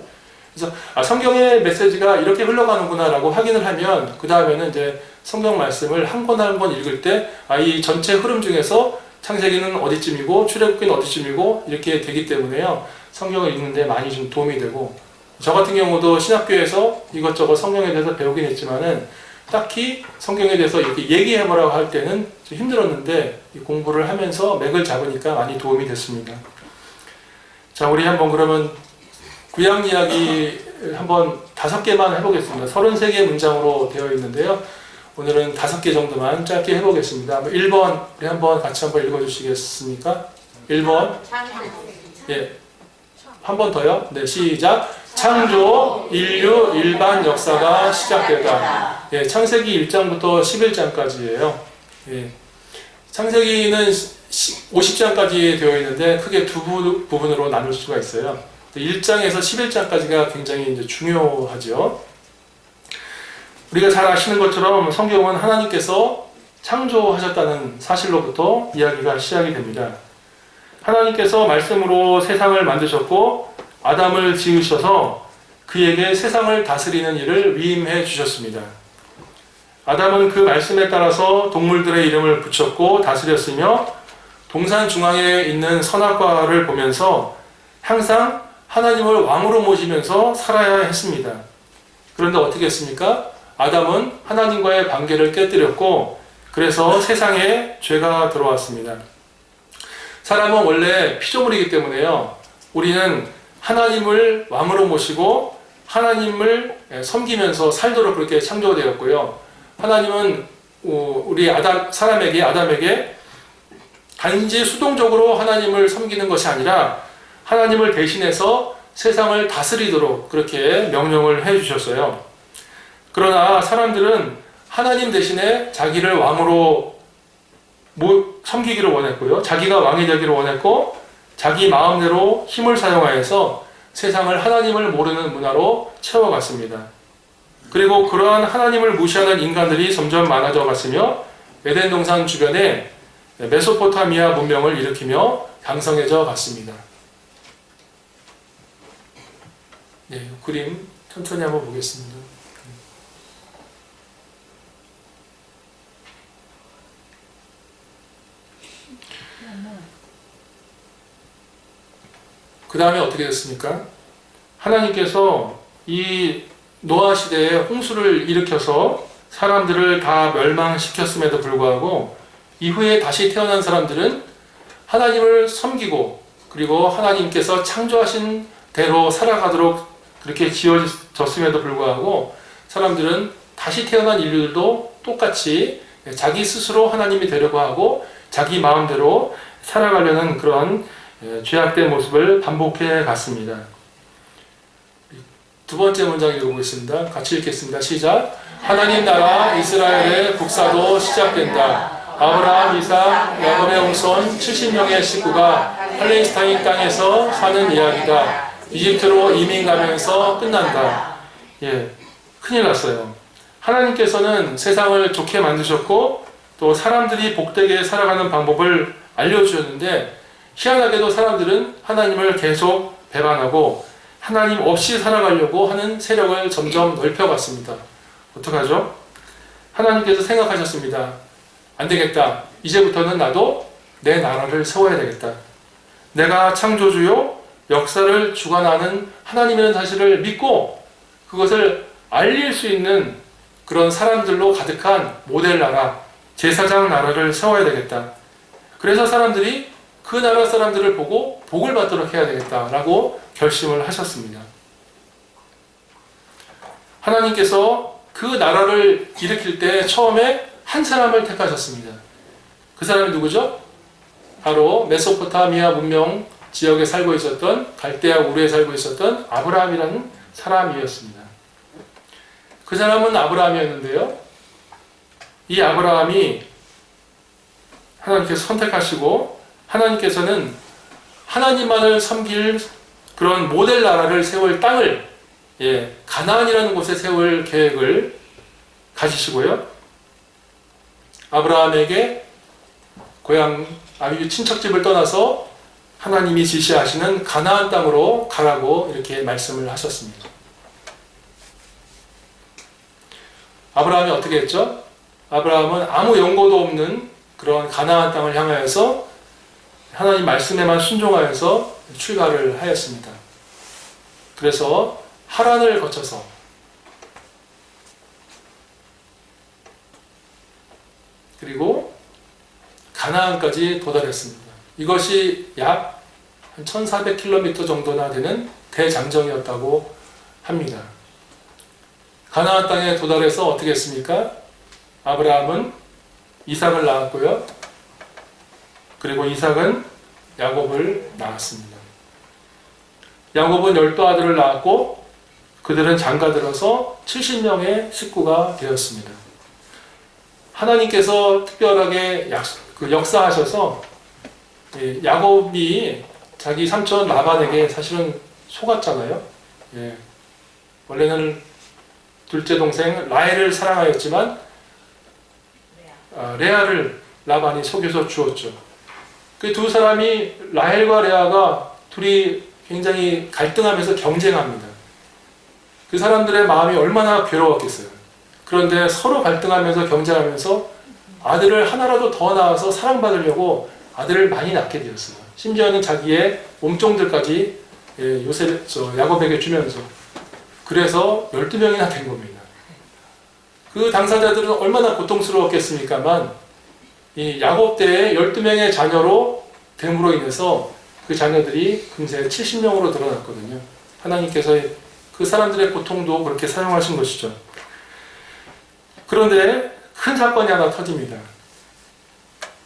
그래서 성경의 메시지가 이렇게 흘러가는구나 라고 확인을 하면 그 다음에는 이제 성경 말씀을 한 권 한 권 읽을 때 이 전체 흐름 중에서 창세기는 어디쯤이고 출애굽기는 어디쯤이고 이렇게 되기 때문에요. 성경을 읽는데 많이 좀 도움이 되고 저 같은 경우도 신학교에서 이것저것 성경에 대해서 배우긴 했지만은 딱히 성경에 대해서 이렇게 얘기해보라고 할 때는 좀 힘들었는데 이 공부를 하면서 맥을 잡으니까 많이 도움이 됐습니다. 자, 우리 한번 그러면 구약 이야기 한번 5개만 해보겠습니다. 33개의 문장으로 되어 있는데요. 오늘은 5개 정도만 짧게 해보겠습니다. 1번 우리 한번 같이 한번 읽어주시겠습니까? 1번. 예, 한 번 더요. 네, 시작. 창조, 인류, 일반 역사가 시작되다. 예, 창세기 1장부터 11장까지예요. 예, 창세기는 50장까지 되어 있는데 크게 두 부분으로 나눌 수가 있어요. 1장에서 11장까지가 굉장히 이제 중요하죠. 우리가 잘 아시는 것처럼 성경은 하나님께서 창조하셨다는 사실로부터 이야기가 시작이 됩니다. 하나님께서 말씀으로 세상을 만드셨고 아담을 지으셔서 그에게 세상을 다스리는 일을 위임해 주셨습니다. 아담은 그 말씀에 따라서 동물들의 이름을 붙였고 다스렸으며 동산 중앙에 있는 선악과를 보면서 항상 하나님을 왕으로 모시면서 살아야 했습니다. 그런데 어떻게 했습니까? 아담은 하나님과의 관계를 깨뜨렸고 그래서 세상에 죄가 들어왔습니다. 사람은 원래 피조물이기 때문에요. 우리는 하나님을 왕으로 모시고 하나님을 섬기면서 살도록 그렇게 창조되었고요. 하나님은 우리 아담에게 단지 수동적으로 하나님을 섬기는 것이 아니라 하나님을 대신해서 세상을 다스리도록 그렇게 명령을 해주셨어요. 그러나 사람들은 하나님 대신에 자기를 왕으로 섬기기를 원했고요. 자기가 왕이 되기를 원했고 자기 마음대로 힘을 사용하여서 세상을 하나님을 모르는 문화로 채워갔습니다. 그리고 그러한 하나님을 무시하는 인간들이 점점 많아져 갔으며 에덴 동산 주변에 메소포타미아 문명을 일으키며 강성해져 갔습니다. 네, 그림 천천히 한번 보겠습니다. 그 다음에 어떻게 됐습니까? 하나님께서 이 노아 시대에 홍수를 일으켜서 사람들을 다 멸망시켰음에도 불구하고 이후에 다시 태어난 사람들은 하나님을 섬기고 그리고 하나님께서 창조하신 대로 살아가도록 그렇게 지어졌음에도 불구하고 사람들은 다시 태어난 인류들도 똑같이 자기 스스로 하나님이 되려고 하고 자기 마음대로 살아가려는 그런 죄악된 모습을 반복해 갔습니다. 두 번째 문장 읽어보겠습니다. 같이 읽겠습니다. 시작. 하나님 나라 이스라엘의 국사도 시작된다. 아브라함, 이삭, 야곱의 후손 70명의 식구가 팔레스타인 땅에서 사는 이야기가 이집트로 이민 가면서 끝난다. 예, 큰일 났어요. 하나님께서는 세상을 좋게 만드셨고 또 사람들이 복되게 살아가는 방법을 알려주셨는데 희한하게도 사람들은 하나님을 계속 배반하고 하나님 없이 살아가려고 하는 세력을 점점 넓혀갔습니다. 어떡하죠? 하나님께서 생각하셨습니다. 안 되겠다. 이제부터는 나도 내 나라를 세워야 되겠다. 내가 창조주요 역사를 주관하는 하나님이라는 사실을 믿고 그것을 알릴 수 있는 그런 사람들로 가득한 모델 나라, 제사장 나라를 세워야 되겠다. 그래서 사람들이 그 나라 사람들을 보고 복을 받도록 해야 되겠다라고 결심을 하셨습니다. 하나님께서 그 나라를 일으킬 때 처음에 한 사람을 택하셨습니다. 그 사람이 누구죠? 바로 메소포타미아 문명 지역에 살고 있었던 갈대아 우르에 살고 있었던 아브라함이라는 사람이었습니다. 그 사람은 아브라함이었는데요. 이 아브라함이 하나님께서 선택하시고 하나님께서는 하나님만을 섬길 그런 모델 나라를 세울 땅을 가나안이라는 곳에 세울 계획을 가지시고요. 아브라함에게 고향 아비 친척집을 떠나서 하나님이 지시하시는 가나안 땅으로 가라고 이렇게 말씀을 하셨습니다. 아브라함이 어떻게 했죠? 아브라함은 아무 연고도 없는 그런 가나안 땅을 향하여서 하나님 말씀에만 순종하여서 출가를 하였습니다. 그래서 하란을 거쳐서 그리고 가나안까지 도달했습니다. 이것이 약 1400km 정도나 되는 대장정이었다고 합니다. 가나안 땅에 도달해서 어떻게 했습니까? 아브라함은 이삭을 낳았고요. 그리고 이삭은 야곱을 낳았습니다. 야곱은 12아들을 낳았고 그들은 장가들어서 70명의 식구가 되었습니다. 하나님께서 특별하게 역사하셔서 야곱이 자기 삼촌 라반에게 사실은 속았잖아요. 원래는 둘째 동생 라헬을 사랑하였지만 레아를 라반이 속여서 주었죠. 그 두 사람이 라헬과 레아가 둘이 굉장히 갈등하면서 경쟁합니다. 그 사람들의 마음이 얼마나 괴로웠겠어요. 그런데 서로 갈등하면서 경쟁하면서 아들을 하나라도 더 낳아서 사랑받으려고 아들을 많이 낳게 되었어요. 심지어는 자기의 몸종들까지 야곱에게 주면서 그래서 12명이나 된 겁니다. 그 당사자들은 얼마나 고통스러웠겠습니까만 이 야곱 때의 12명의 자녀로 됨으로 인해서 그 자녀들이 금세 70명으로 늘어났거든요. 하나님께서 그 사람들의 고통도 그렇게 사용하신 것이죠. 그런데 큰 사건이 하나 터집니다.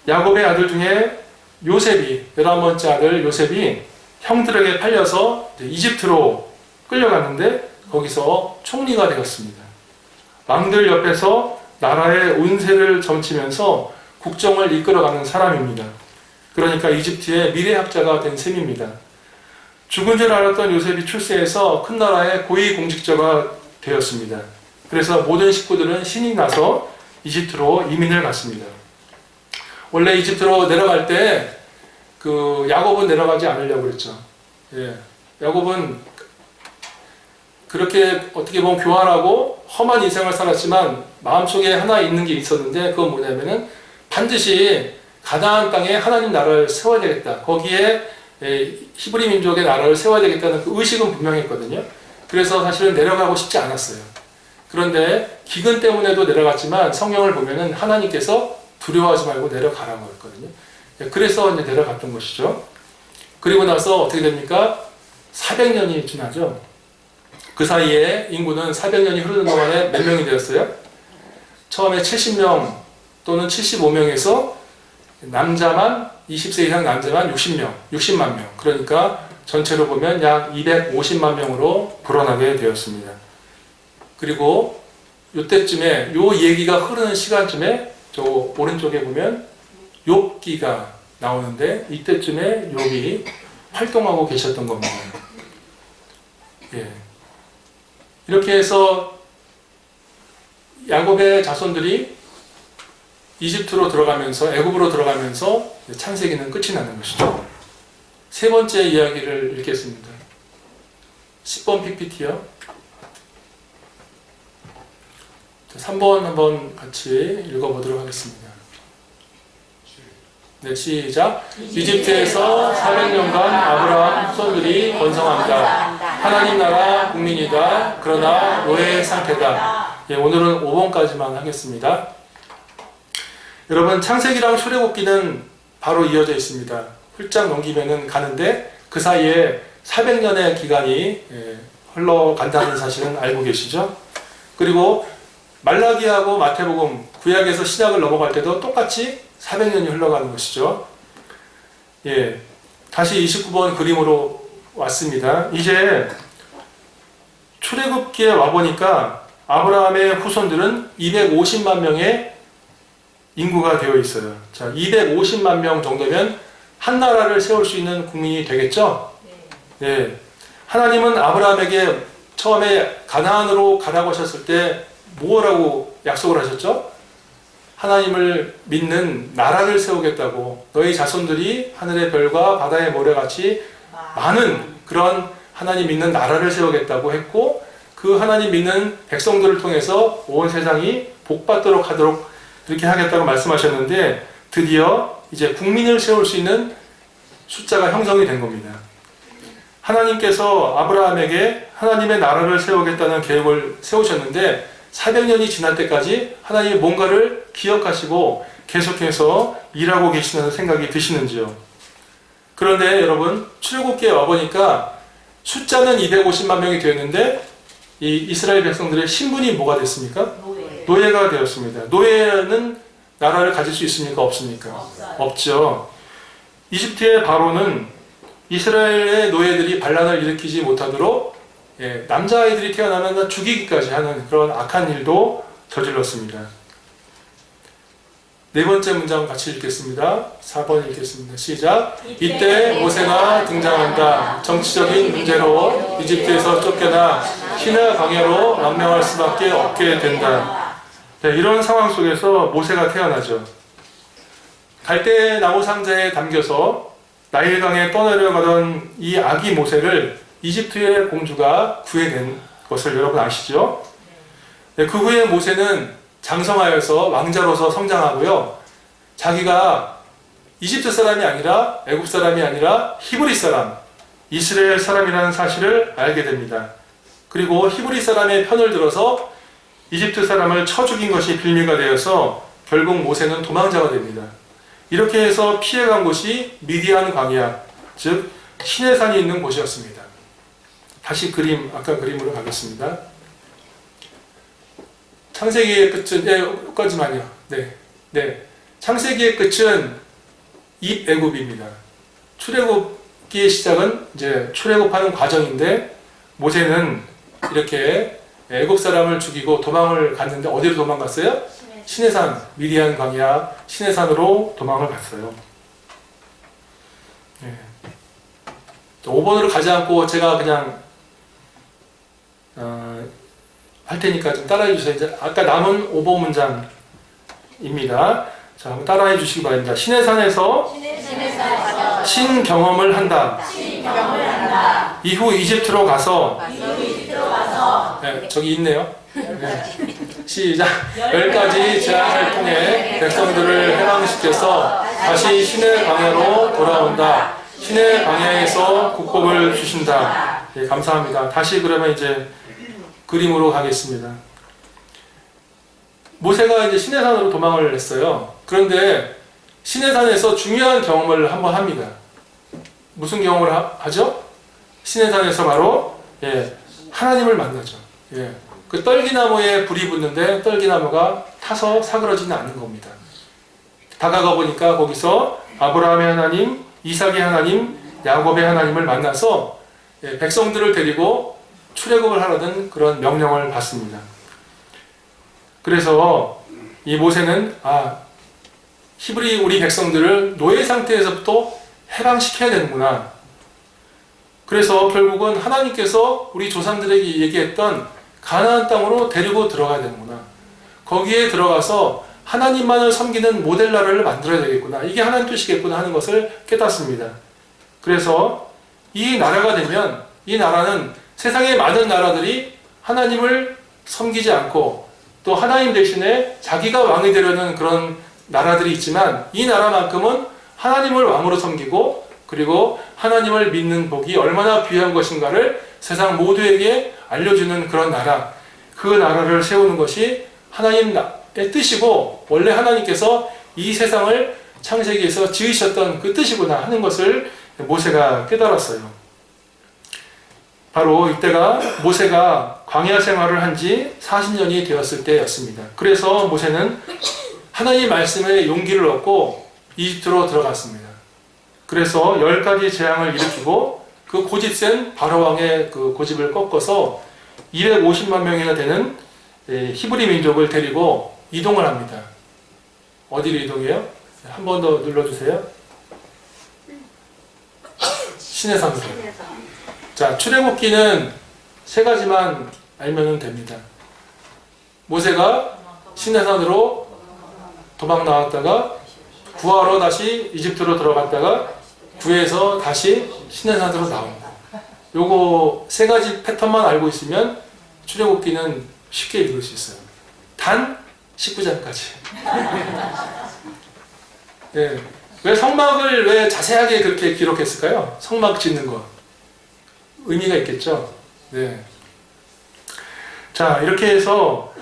야곱의 아들 중에 요셉이 11번째 아들 요셉이 형들에게 팔려서 이집트로 끌려갔는데 거기서 총리가 되었습니다. 왕들 옆에서 나라의 운세를 점치면서 국정을 이끌어가는 사람입니다. 그러니까 이집트의 미래학자가 된 셈입니다. 죽은 줄 알았던 요셉이 출세해서 큰 나라의 고위공직자가 되었습니다. 그래서 모든 식구들은 신이 나서 이집트로 이민을 갔습니다. 원래 이집트로 내려갈 때 그 야곱은 내려가지 않으려고 그랬죠. 예. 야곱은 그렇게 어떻게 보면 교활하고 험한 인생을 살았지만 마음속에 하나 있는 게 있었는데 그건 뭐냐면은 반드시 가나안 땅에 하나님 나라를 세워야 되겠다. 거기에 히브리 민족의 나라를 세워야 되겠다는 그 의식은 분명했거든요. 그래서 사실은 내려가고 싶지 않았어요. 그런데 기근 때문에도 내려갔지만 성경을 보면은 하나님께서 두려워하지 말고 내려가라고 했거든요. 그래서 이제 내려갔던 것이죠. 그리고 나서 어떻게 됩니까? 400년이 지나죠. 그 사이에 인구는 400년이 흐르는 동안에 몇 명이 되었어요? 처음에 70명 또는 75명에서 남자만 20세 이상 남자만 60만 명. 그러니까 전체로 보면 약 250만 명으로 불어나게 되었습니다. 그리고 이때쯤에 요 얘기가 흐르는 시간쯤에 저 오른쪽에 보면 욥기가 나오는데 이때쯤에 욥이 활동하고 계셨던 겁니다. 예. 이렇게 해서 야곱의 자손들이 이집트로 들어가면서 애굽으로 들어가면서 창세기는 끝이 나는 것이죠. 세 번째 이야기를 읽겠습니다. 10번 PPT요. 3번 한번 같이 읽어보도록 하겠습니다. 네, 시작. 이집트에서 400년간 아브라함 후손들이 번성한다. 하나님 나라 국민이다. 그러나 노예의 상태다. 예, 오늘은 5번까지만 하겠습니다. 여러분, 창세기랑 출애굽기는 바로 이어져 있습니다. 훌쩍 넘기면은 가는데 그 사이에 400년의 기간이 흘러간다는 사실은 알고 계시죠? 그리고 말라기하고 마태복음, 구약에서 신약을 넘어갈 때도 똑같이 400년이 흘러가는 것이죠. 예, 다시 29번 그림으로 왔습니다. 이제 출애굽기에 와보니까 아브라함의 후손들은 250만 명의 인구가 되어 있어요. 자, 250만 명 정도면 한 나라를 세울 수 있는 국민이 되겠죠? 네. 하나님은 아브라함에게 처음에 가나안으로 가라고 하셨을 때 뭐라고 약속을 하셨죠? 하나님을 믿는 나라를 세우겠다고, 너희 자손들이 하늘의 별과 바다의 모래같이 많은 그런 하나님 믿는 나라를 세우겠다고 했고, 그 하나님 믿는 백성들을 통해서 온 세상이 복받도록 하도록 이렇게 하겠다고 말씀하셨는데, 드디어 이제 국민을 세울 수 있는 숫자가 형성이 된 겁니다. 하나님께서 아브라함에게 하나님의 나라를 세우겠다는 계획을 세우셨는데 400년이 지날 때까지 하나님이 뭔가를 기억하시고 계속해서 일하고 계시는 생각이 드시는지요? 그런데 여러분, 출애굽기에 와보니까 숫자는 250만 명이 되었는데 이 이스라엘 백성들의 신분이 뭐가 됐습니까? 노예가 되었습니다. 노예는 나라를 가질 수 있습니까? 없습니까? 없죠. 이집트의 바로는 이스라엘의 노예들이 반란을 일으키지 못하도록 남자아이들이 태어나면 죽이기까지 하는 그런 악한 일도 저질렀습니다. 네 번째 문장 같이 읽겠습니다. 4번 읽겠습니다. 시작. 이때 모세가 등장한다. 정치적인 문제로 이집트에서 쫓겨나 시내 광야로 망명할 수밖에 없게 된다. 네, 이런 상황 속에서 모세가 태어나죠. 갈대 나무 상자에 담겨서 나일강에 떠내려가던 이 아기 모세를 이집트의 공주가 구해낸 것을 여러분 아시죠? 네, 그 후에 모세는 장성하여서 왕자로서 성장하고요. 자기가 이집트 사람이 아니라 애굽 사람이 아니라 히브리 사람, 이스라엘 사람이라는 사실을 알게 됩니다. 그리고 히브리 사람의 편을 들어서 이집트 사람을 쳐 죽인 것이 빌미가 되어서 결국 모세는 도망자가 됩니다. 이렇게 해서 피해간 곳이 미디안 광야, 즉 시내산이 있는 곳이었습니다. 다시 아까 그림으로 가겠습니다. 창세기의 끝은, 여기까지만요. 네. 창세기의 끝은 입애굽입니다. 출애굽기의 시작은 이제 출애굽하는 과정인데, 모세는 이렇게 애굽 사람을 죽이고 도망을 갔는데 어디로 도망갔어요? 시내산, 미디안 광야 시내산으로 도망을 갔어요. 5번으로 가지 않고 제가 그냥 할 테니까 좀 따라해 주세요. 이제 아까 남은 5번 문장입니다. 자, 한번 따라해 주시기 바랍니다. 신의 산에서 신 경험을 한다. 이후 이집트로 가서 네, 저기 있네요. 네. 시작. 10가지 재앙을 통해 백성들을 해방시켜서 다시 신의 광야로 돌아온다. 신의 광야에서 국복을 주신다. 네, 감사합니다. 다시 그러면 이제 그림으로 가겠습니다. 모세가 이제 신의 산으로 도망을 했어요. 그런데 신의 산에서 중요한 경험을 한번 합니다. 무슨 경험을 하죠? 신의 산에서 바로 하나님을 만나죠. 그 떨기나무에 불이 붙는데 떨기나무가 타서 사그러지는 않는 겁니다. 다가가 보니까 거기서 아브라함의 하나님, 이삭의 하나님, 야곱의 하나님을 만나서 백성들을 데리고 출애굽을 하라는 그런 명령을 받습니다. 그래서 이 모세는 히브리 우리 백성들을 노예 상태에서부터 해방시켜야 되는구나. 그래서 결국은 하나님께서 우리 조상들에게 얘기했던 가나안 땅으로 데리고 들어가야 되는구나. 거기에 들어가서 하나님만을 섬기는 모델 나라를 만들어야 되겠구나. 이게 하나님 뜻이겠구나 하는 것을 깨닫습니다. 그래서 이 나라가 되면 이 나라는 세상의 많은 나라들이 하나님을 섬기지 않고 또 하나님 대신에 자기가 왕이 되려는 그런 나라들이 있지만 이 나라만큼은 하나님을 왕으로 섬기고 그리고 하나님을 믿는 복이 얼마나 귀한 것인가를 세상 모두에게 알려주는 그런 나라, 그 나라를 세우는 것이 하나님의 뜻이고 원래 하나님께서 이 세상을 창세기에서 지으셨던 그 뜻이구나 하는 것을 모세가 깨달았어요. 바로 이때가 모세가 광야 생활을 한 지 40년이 되었을 때였습니다. 그래서 모세는 하나님 말씀에 용기를 얻고 이집트로 들어갔습니다. 그래서 10가지 재앙을 일으키고 그 고집센 바로왕의 그 고집을 꺾어서 250만 명이나 되는 히브리 민족을 데리고 이동을 합니다. 어디로 이동해요? 한 번 더 눌러주세요. 시내산으로. 자, 출애굽기는 3가지만 알면 됩니다. 모세가 시내산으로 도망 나왔다가 구하러 다시 이집트로 들어갔다가 구해서 다시 시내산으로 나온 거. 요거 3가지 패턴만 알고 있으면 출애굽기는 쉽게 읽을 수 있어요. 단 19장까지. 네. 왜 성막을 왜 자세하게 그렇게 기록했을까요? 성막 짓는 거. 의미가 있겠죠? 네. 자, 이렇게 해서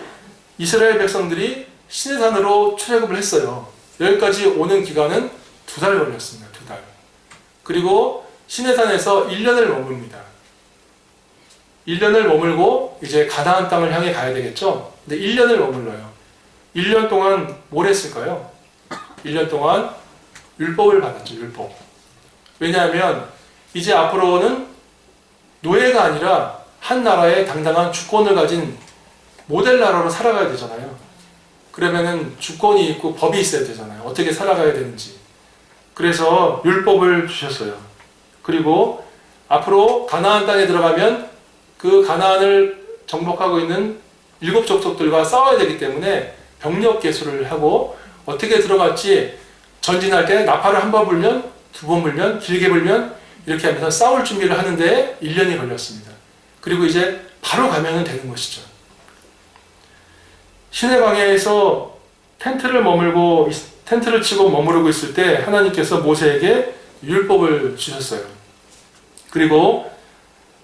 이스라엘 백성들이 시내산으로 출애굽을 했어요. 여기까지 오는 기간은 2달 걸렸습니다. 2달. 그리고 시내산에서 1년을 머뭅니다. 1년을 머물고 이제 가나안 땅을 향해 가야 되겠죠? 근데 1년을 머물러요. 1년 동안 뭘 했을까요? 1년 동안 율법을 받았죠. 율법. 왜냐하면 이제 앞으로는 노예가 아니라 한 나라의 당당한 주권을 가진 모델 나라로 살아가야 되잖아요. 그러면은 주권이 있고 법이 있어야 되잖아요. 어떻게 살아가야 되는지. 그래서 율법을 주셨어요. 그리고 앞으로 가나안 땅에 들어가면 그 가나안을 정복하고 있는 7 족속들과 싸워야 되기 때문에 병력 개수를 하고 어떻게 들어갈지 전진할 때 나팔을 1번 불면 2번 불면 길게 불면 이렇게 하면서 싸울 준비를 하는데 1년이 걸렸습니다. 그리고 이제 바로 가면 되는 것이죠. 시내 광야에서 텐트를 치고 머무르고 있을 때 하나님께서 모세에게 율법을 주셨어요. 그리고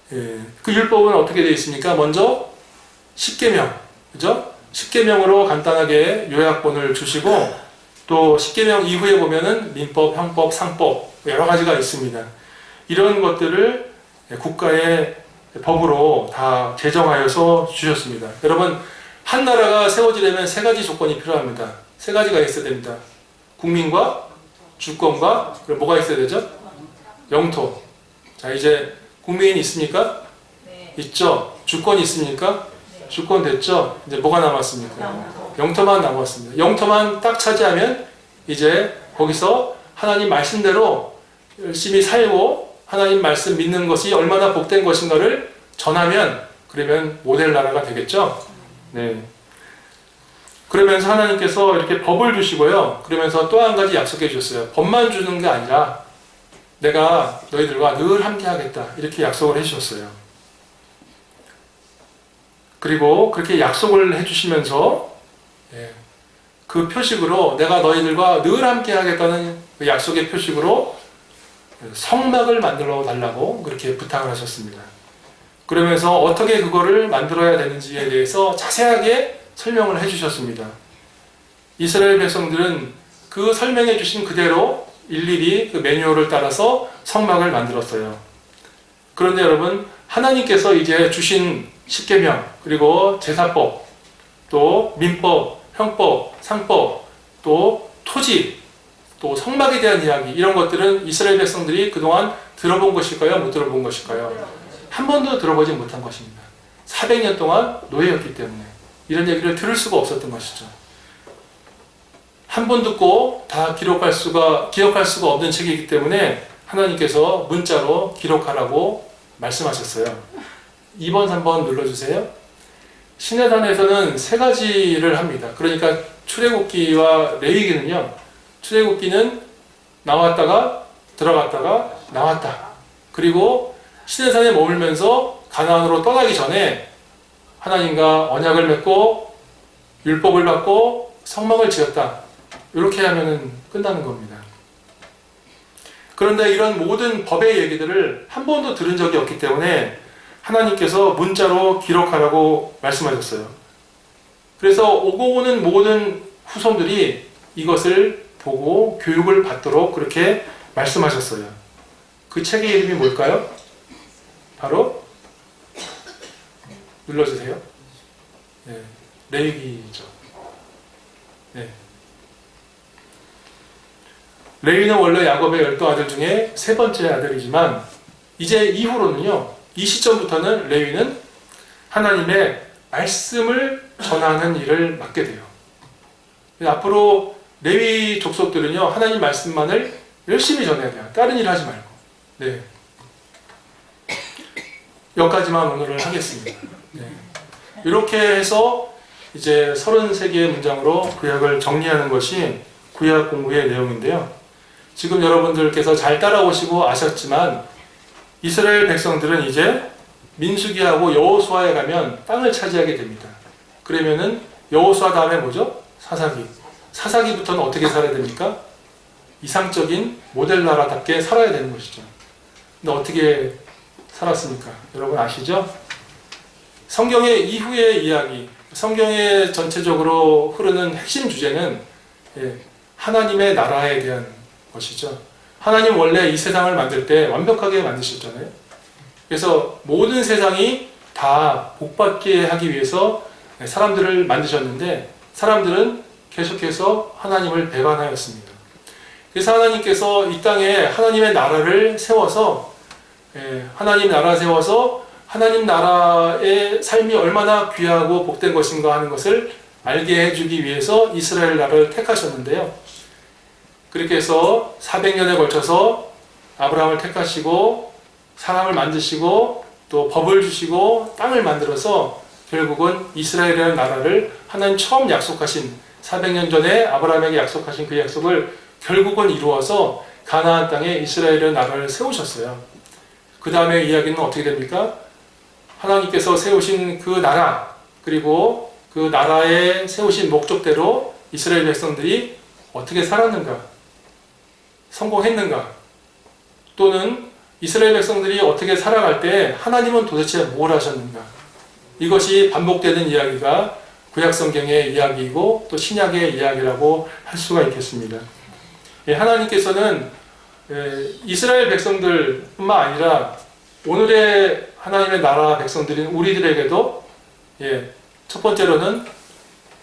그 율법은 어떻게 되어 있습니까? 먼저 10계명, 그죠? 10계명으로 간단하게 요약본을 주시고 또 10계명 이후에 보면은 민법, 형법, 상법 여러 가지가 있습니다. 이런 것들을 국가의 법으로 다 제정하여서 주셨습니다. 여러분, 한 나라가 세워지려면 3가지 조건이 필요합니다. 3가지가 있어야 됩니다. 국민과 주권과 그리고 뭐가 있어야 되죠? 영토. 자, 이제 국민이 있습니까? 네. 있죠. 주권이 있습니까? 네. 주권 됐죠. 이제 뭐가 남았습니까? 영토만 남았습니다. 영토만 딱 차지하면 이제 거기서 하나님 말씀대로 열심히 살고 하나님 말씀 믿는 것이 얼마나 복된 것인가를 전하면 그러면 모델 나라가 되겠죠. 네. 그러면서 하나님께서 이렇게 법을 주시고요. 그러면서 또 한 가지 약속해 주셨어요. 법만 주는 게 아니라 내가 너희들과 늘 함께 하겠다. 이렇게 약속을 해주셨어요. 그리고 그렇게 약속을 해주시면서 그 표식으로 내가 너희들과 늘 함께 하겠다는 그 약속의 표식으로 성막을 만들어 달라고 그렇게 부탁을 하셨습니다. 그러면서 어떻게 그거를 만들어야 되는지에 대해서 자세하게 설명을 해주셨습니다. 이스라엘 백성들은 그 설명해 주신 그대로 일일이 그 매뉴얼을 따라서 성막을 만들었어요. 그런데 여러분, 하나님께서 이제 주신 십계명, 그리고 제사법, 또 민법, 형법, 상법, 또 토지, 또 성막에 대한 이야기, 이런 것들은 이스라엘 백성들이 그동안 들어본 것일까요? 못 들어본 것일까요? 한 번도 들어보지 못한 것입니다. 400년 동안 노예였기 때문에 이런 얘기를 들을 수가 없었던 것이죠. 한 번 듣고 다 기억할 수가 없는 책이기 때문에 하나님께서 문자로 기록하라고 말씀하셨어요. 2번, 3번 눌러주세요. 시내단에서는 세 가지를 합니다. 그러니까 출애굽기와 레위기는요, 출애굽기는 나왔다가 들어갔다가 나왔다. 그리고 시내산에 머물면서 가나안으로 떠나기 전에 하나님과 언약을 맺고 율법을 받고 성막을 지었다. 이렇게 하면은 끝나는 겁니다. 그런데 이런 모든 법의 얘기들을 한 번도 들은 적이 없기 때문에 하나님께서 문자로 기록하라고 말씀하셨어요. 그래서 오고 오는 모든 후손들이 이것을 보고 교육을 받도록 그렇게 말씀하셨어요. 그 책의 이름이 뭘까요? 바로 눌러주세요. 네, 레위기죠. 네. 레위는 원래 야곱의 12아들 중에 세 번째 아들이지만 이제 이후로는요, 이 시점부터는 레위는 하나님의 말씀을 전하는 일을 맡게 돼요. 앞으로 레위 족속들은요, 하나님 말씀만을 열심히 전해야 돼요. 다른 일 하지 말고. 네. 여기까지만 오늘은 하겠습니다. 네. 이렇게 해서 이제 33개의 문장으로 구약을 정리하는 것이 구약 공부의 내용인데요. 지금 여러분들께서 잘 따라오시고 아셨지만 이스라엘 백성들은 이제 민수기하고 여호수아에 가면 땅을 차지하게 됩니다. 그러면은 여호수아 다음에 뭐죠? 사사기. 사사기부터는 어떻게 살아야 됩니까? 이상적인 모델 나라답게 살아야 되는 것이죠. 근데 어떻게 살았습니까? 여러분 아시죠? 성경의 이후의 이야기, 성경의 전체적으로 흐르는 핵심 주제는 하나님의 나라에 대한 것이죠. 하나님 원래 이 세상을 만들 때 완벽하게 만드셨잖아요. 그래서 모든 세상이 다 복받게 하기 위해서 사람들을 만드셨는데 사람들은 계속해서 하나님을 배반하였습니다. 그래서 하나님께서 이 땅에 하나님의 나라를 세워서 하나님 나라 세워서 하나님 나라의 삶이 얼마나 귀하고 복된 것인가 하는 것을 알게 해주기 위해서 이스라엘 나라를 택하셨는데요. 그렇게 해서 400년에 걸쳐서 아브라함을 택하시고 사람을 만드시고 또 법을 주시고 땅을 만들어서 결국은 이스라엘이라는 나라를 하나님 처음 약속하신 400년 전에 아브라함에게 약속하신 그 약속을 결국은 이루어서 가나안 땅에 이스라엘이라는 나라를 세우셨어요. 그 다음에 이야기는 어떻게 됩니까? 하나님께서 세우신 그 나라, 그리고 그 나라에 세우신 목적대로 이스라엘 백성들이 어떻게 살았는가? 성공했는가? 또는 이스라엘 백성들이 어떻게 살아갈 때 하나님은 도대체 뭘 하셨는가? 이것이 반복되는 이야기가 구약성경의 이야기이고 또 신약의 이야기라고 할 수가 있겠습니다. 하나님께서는 이스라엘 백성들뿐만 아니라 오늘의 하나님의 나라 백성들인 우리들에게도 첫 번째로는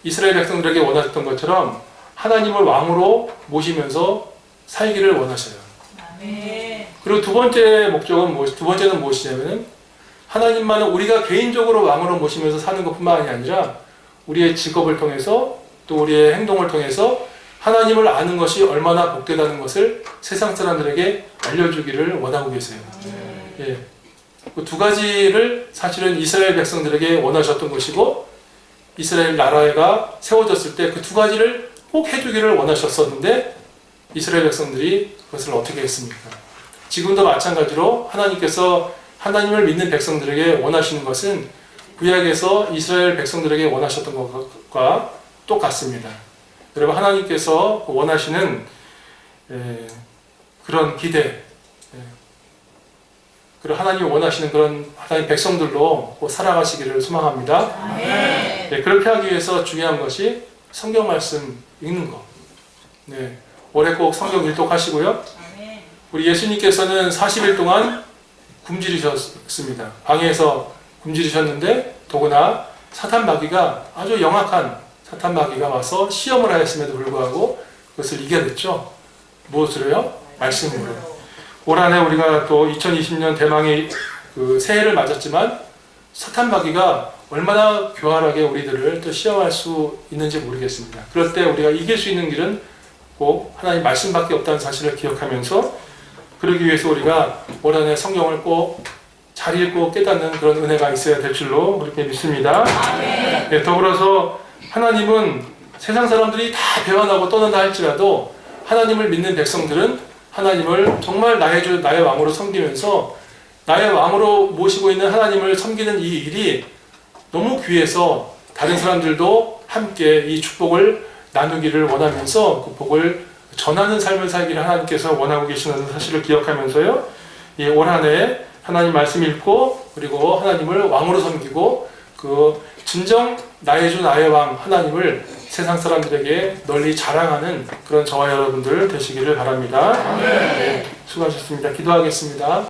이스라엘 백성들에게 원하셨던 것처럼 하나님을 왕으로 모시면서 살기를 원하셔요. 그리고 두 번째는 무엇이냐면은 하나님만은 우리가 개인적으로 왕으로 모시면서 사는 것뿐만 아니라 우리의 직업을 통해서 또 우리의 행동을 통해서 하나님을 아는 것이 얼마나 복되다는 것을 세상 사람들에게 알려주기를 원하고 계세요. 그 두 가지를 사실은 이스라엘 백성들에게 원하셨던 것이고 이스라엘 나라가 세워졌을 때 그 두 가지를 꼭 해주기를 원하셨었는데 이스라엘 백성들이 그것을 어떻게 했습니까? 지금도 마찬가지로 하나님께서 하나님을 믿는 백성들에게 원하시는 것은 구약에서 이스라엘 백성들에게 원하셨던 것과 똑같습니다. 여러분, 하나님께서 원하시는 그런 기대, 그리고 하나님이 원하시는 그런 하나님 백성들로 꼭 살아가시기를 소망합니다. 네, 그렇게 하기 위해서 중요한 것이 성경 말씀 읽는 것. 네, 올해 꼭 성경 일독하시고요. 우리 예수님께서는 40일 동안 굶주리셨습니다. 방에서 굶주리셨는데 더구나 사탄 마귀가 아주 영악한 사탄 마귀가 와서 시험을 하였음에도 불구하고 그것을 이겨냈죠. 무엇으로요? 말씀으로. 올 한해 우리가 또 2020년 대망의 그 새해를 맞았지만 사탄 마귀가 얼마나 교활하게 우리들을 또 시험할 수 있는지 모르겠습니다. 그럴 때 우리가 이길 수 있는 길은 꼭 하나님 말씀밖에 없다는 사실을 기억하면서 그러기 위해서 우리가 올 한해 성경을 꼭 잘 읽고 깨닫는 그런 은혜가 있어야 될 줄로 그렇게 믿습니다. 네, 더불어서 하나님은 세상 사람들이 다 배반하고 떠난다 할지라도 하나님을 믿는 백성들은 하나님을 정말 나의 왕으로 섬기면서 나의 왕으로 모시고 있는 하나님을 섬기는 이 일이 너무 귀해서 다른 사람들도 함께 이 축복을 나누기를 원하면서 그 복을 전하는 삶을 살기를 하나님께서 원하고 계시는 사실을 기억하면서요. 이 올 한해 하나님 말씀 읽고 그리고 하나님을 왕으로 섬기고 그 진정 나의 주 나의 왕 하나님을 세상 사람들에게 널리 자랑하는 그런 저와 여러분들 되시기를 바랍니다. 네, 수고하셨습니다. 기도하겠습니다.